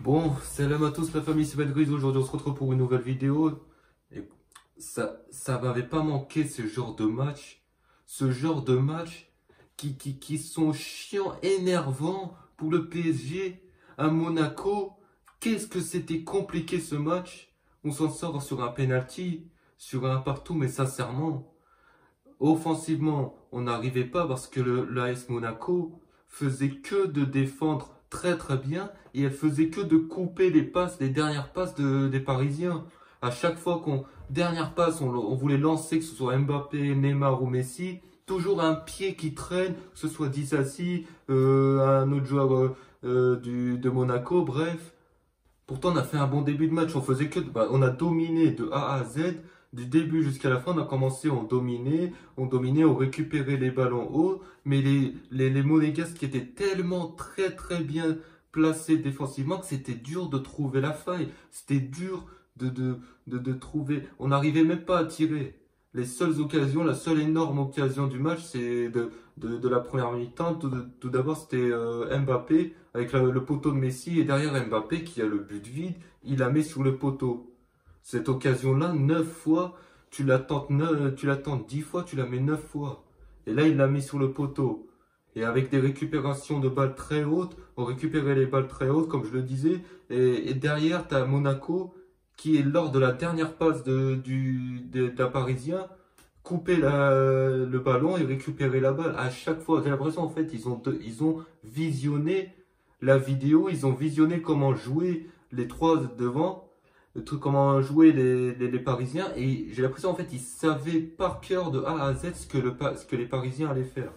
Bon, salam à tous la famille, c'est Bad Grise. Aujourd'hui on se retrouve pour une nouvelle vidéo. Et ça m'avait pas manqué ce genre de match. Ce genre de match qui sont chiants, énervants pour le PSG à Monaco. Qu'est-ce que c'était compliqué ce match. On s'en sort sur un penalty, sur un partout, mais sincèrement, offensivement, on n'arrivait pas parce que l'AS Monaco faisait que de défendre très bien et elle faisait que de couper les passes, les dernières passes des Parisiens. À chaque fois dernière passe, on voulait lancer, que ce soit Mbappé, Neymar ou Messi, toujours un pied qui traîne, que ce soit Disasi, un autre joueur de Monaco, bref. Pourtant, on a fait un bon début de match. On a dominé de A à Z, du début jusqu'à la fin. On a commencé, on récupérait les ballons hauts. Mais les Monégasques étaient tellement très bien placés défensivement que c'était dur de trouver la faille. C'était dur de trouver. On n'arrivait même pas à tirer. Les seules occasions, la seule énorme occasion du match, c'est de la première mi-temps. Tout d'abord, c'était Mbappé avec le poteau de Messi et derrière Mbappé qui a le but vide, il la met sur le poteau. Cette occasion-là, 9 fois, tu l'attends 10 fois, tu la mets 9 fois. Et là, il l'a mis sur le poteau. Et avec des récupérations de balles très hautes, on récupérait les balles très hautes, comme je le disais. Et derrière, tu as Monaco qui est lors de la dernière passe d'un Parisien, couper le ballon et récupérer la balle. À chaque fois, j'ai l'impression en fait, ils ont visionné la vidéo, ils ont visionné comment jouer les trois devant, comment jouer les Parisiens, et j'ai l'impression en fait, ils savaient par cœur de A à Z ce que les Parisiens allaient faire.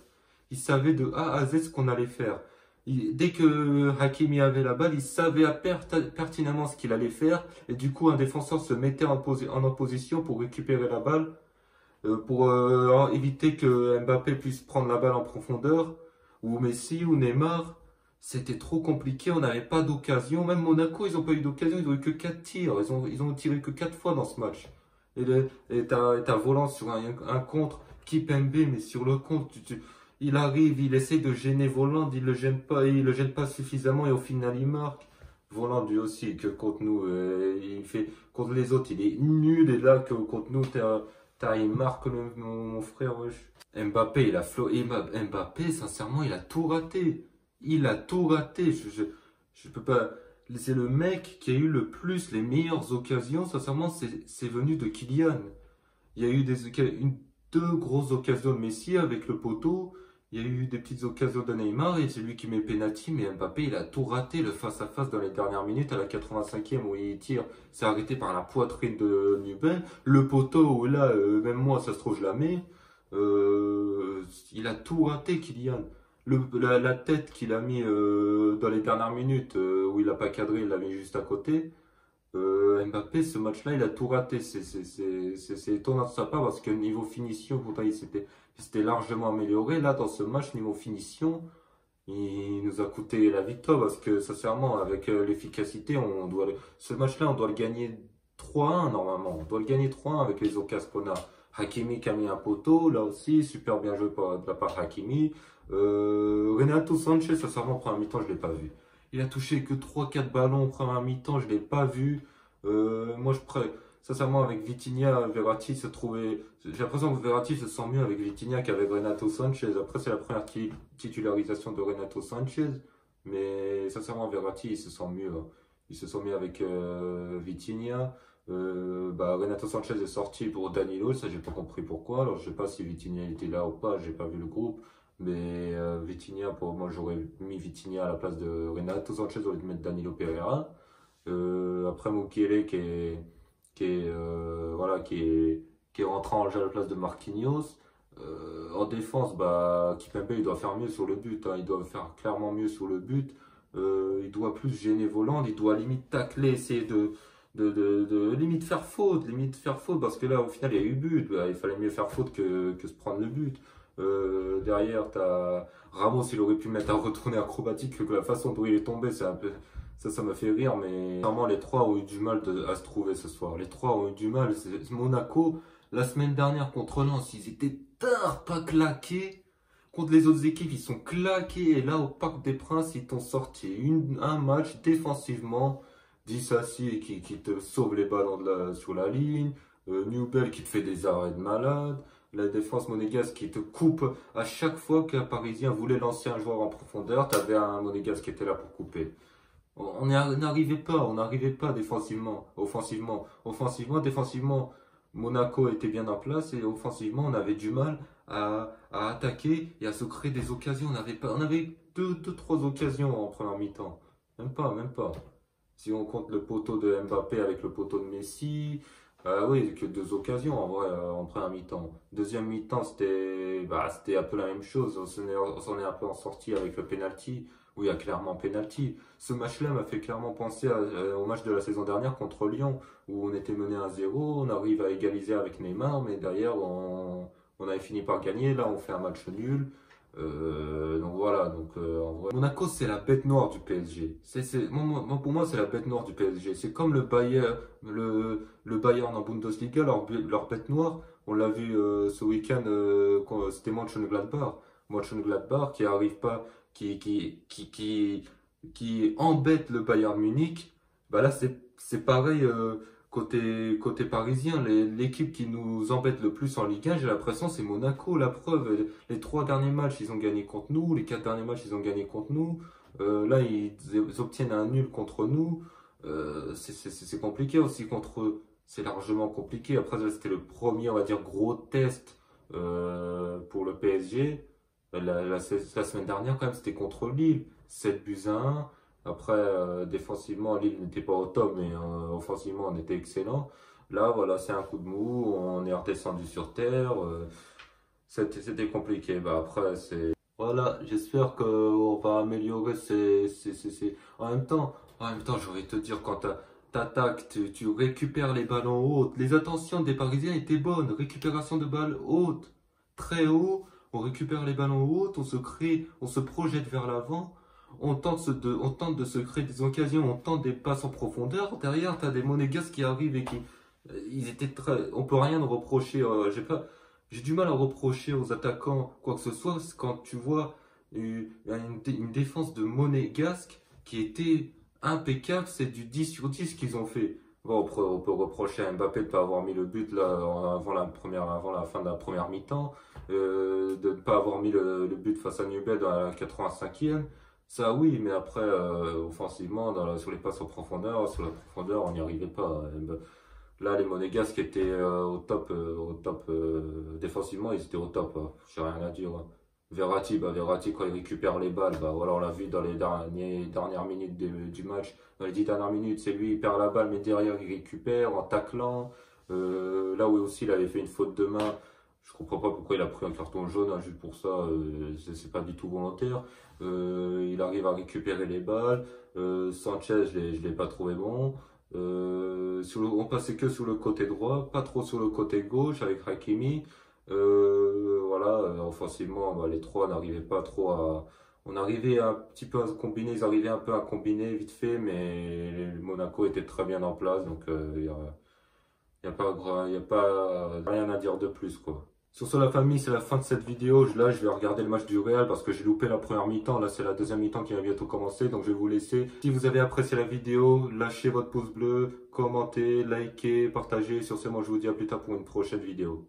Ils savaient de A à Z ce qu'on allait faire. Dès que Hakimi avait la balle, il savait pertinemment ce qu'il allait faire. Et du coup, un défenseur se mettait en opposition pour récupérer la balle, pour éviter que Mbappé puisse prendre la balle en profondeur, ou Messi, ou Neymar. C'était trop compliqué, on n'avait pas d'occasion. Même Monaco, ils n'ont pas eu d'occasion, ils n'ont eu que 4 tirs. Ils ont tiré que 4 fois dans ce match. Et t'as volant sur un contre, Kipembe, mais sur le contre, il arrive, il essaie de gêner Voland, il le gêne pas suffisamment et au final il marque. Voland lui aussi, que contre nous, il fait, contre les autres, il est nul et là que contre nous, il marque mon frère, wesh. Mbappé, Mbappé, sincèrement, il a tout raté. Il a tout raté. Je peux pas. C'est le mec qui a eu le plus, les meilleures occasions. Sincèrement, c'est venu de Kylian. Il y a eu deux grosses occasions de Messi avec le poteau. Il y a eu des petites occasions de Neymar et c'est lui qui met le penalty. Mais Mbappé, il a tout raté. Le face-à-face dans les dernières minutes à la 85e où il tire. C'est arrêté par la poitrine de Nubel. Le poteau, où là, même moi, ça se trouve, je la mets. Il a tout raté, Kylian. La tête qu'il a mis dans les dernières minutes où il n'a pas cadré, il l'a mis juste à côté. Mbappé, ce match-là, il a tout raté. C'est étonnant de sa part parce que niveau finition, pourtant, il s'était largement amélioré. Là, dans ce match, niveau finition, il nous a coûté la victoire parce que, sincèrement, avec l'efficacité, ce match-là, on doit le gagner 3-1 normalement. On doit le gagner 3-1 avec les occasions qu'on a. Hakimi qui a mis un poteau, là aussi, super bien joué de la part Hakimi. Renato Sanchez, sincèrement, en première mi-temps, je ne l'ai pas vu. Il a touché que 3-4 ballons en première mi-temps, je ne l'ai pas vu. Moi, sincèrement, avec Vitinha, Verratti se trouvait. J'ai l'impression que Verratti se sent mieux avec Vitinha qu'avec Renato Sanchez. Après, c'est la première titularisation de Renato Sanchez. Mais sincèrement, Verratti, il se sent mieux, hein. Il se sent mieux avec Vitinha. Renato Sanchez est sorti pour Danilo, ça j'ai pas compris pourquoi. Alors je sais pas si Vitinha était là ou pas, j'ai pas vu le groupe. Mais Vitinha, pour moi j'aurais mis Vitinha à la place de Renato Sanchez au lieu de mettre Danilo Pereira. Après Mukiele qui est rentré en jeu à la place de Marquinhos. En défense, Kipembe il doit faire mieux sur le but, hein. Il doit faire clairement mieux sur le but. Il doit plus gêner Voland, il doit limite tacler, essayer de limite faire faute, parce que là au final il y a eu but, il fallait mieux faire faute que se prendre le but. Derrière t'as Ramos, il aurait pu mettre un retourné acrobatique, que la façon dont il est tombé, c'est un peu ça m'a fait rire, mais vraiment les trois ont eu du mal à se trouver ce soir. Les trois ont eu du mal. Monaco, la semaine dernière contre Lens, ils étaient tard pas claqués. Contre les autres équipes, ils sont claqués. Et là, au Parc des Princes, ils t'ont sorti un match défensivement. Dissassi qui te sauve les ballons sur la ligne. Newbell qui te fait des arrêts de malade. La défense monégasque qui te coupe à chaque fois qu'un Parisien voulait lancer un joueur en profondeur. Tu avais un monégasque qui était là pour couper. On n'arrivait pas défensivement, offensivement, défensivement. Monaco était bien en place et offensivement, on avait du mal à attaquer et à se créer des occasions. On avait trois occasions en première mi-temps. Même pas. Si on compte le poteau de Mbappé avec le poteau de Messi, oui, que deux occasions en vrai en première mi-temps. Deuxième mi-temps, c'était un peu la même chose. On s'en est un peu en sorti avec le penalty. Oui, il y a clairement penalty. Ce match-là m'a fait clairement penser au match de la saison dernière contre Lyon, où on était mené 1-0, on arrive à égaliser avec Neymar, mais derrière on avait fini par gagner. Là, on fait un match nul. Donc voilà, en vrai. Monaco, c'est la bête noire du PSG. Pour moi, c'est la bête noire du PSG. C'est comme le Bayern en Bundesliga, leur bête noire. On l'a vu ce week-end, c'était Mönchengladbach. Mönchengladbach qui arrive pas, qui embête le Bayern Munich. Bah là, c'est pareil. Côté parisien, l'équipe qui nous embête le plus en Ligue 1, j'ai l'impression, c'est Monaco. La preuve, les 3 derniers matchs, ils ont gagné contre nous. Les 4 derniers matchs, ils ont gagné contre nous. Là, ils obtiennent un nul contre nous. C'est compliqué aussi contre eux. C'est largement compliqué. Après, c'était le premier, on va dire, gros test pour le PSG. La semaine dernière, quand même, c'était contre Lille. 7-1. Après, défensivement, Lille n'était pas au top, mais offensivement, on était excellent. Là, voilà, c'est un coup de mou, on est redescendu sur terre. C'était compliqué. Bah, après, voilà, j'espère qu'on va améliorer En même temps, j'ai envie de te dire, quand t'attaques, tu récupères les ballons hauts. Les intentions des Parisiens étaient bonnes. Récupération de balles hautes, très haut. On récupère les ballons hauts, on se projette vers l'avant. On tente de se créer des occasions, on tente des passes en profondeur. Derrière, tu as des Monégasques qui arrivent et ils étaient on peut rien reprocher. J'ai du mal à reprocher aux attaquants quoi que ce soit quand tu vois une défense de Monégasque qui était impeccable. C'est du 10 sur 10 qu'ils ont fait. Bon, on peut reprocher à Mbappé de ne pas avoir mis le but là avant la fin de la première mi-temps, de ne pas avoir mis le but face à Newell dans la 85e. Ça oui, mais après, offensivement, sur les passes en profondeur, sur la profondeur, on n'y arrivait pas. Là, les Monégasques étaient au top, défensivement, ils étaient au top. J'ai rien à dire. Verratti, quand il récupère les balles, voilà, on l'a vu dans les dernières minutes du match. Dans les 10 dernières minutes, c'est lui, il perd la balle, mais derrière, il récupère en taclant. Là où aussi, il avait fait une faute de main. Je comprends pas pourquoi il a pris un carton jaune, hein, juste pour ça, c'est pas du tout volontaire. Il arrive à récupérer les balles. Sanchez, je l'ai pas trouvé bon. On passait que sur le côté droit, pas trop sur le côté gauche avec Hakimi. Voilà, offensivement, les trois n'arrivaient pas trop à. On arrivait un petit peu à combiner, ils arrivaient un peu à combiner vite fait, mais Monaco était très bien en place, donc y a pas rien à dire de plus, quoi. Sur ce, la famille, c'est la fin de cette vidéo. Là, je vais regarder le match du Real parce que j'ai loupé la première mi-temps. Là, c'est la deuxième mi-temps qui va bientôt commencer. Donc, je vais vous laisser. Si vous avez apprécié la vidéo, lâchez votre pouce bleu, commentez, likez, partagez. Sur ce, moi, je vous dis à plus tard pour une prochaine vidéo.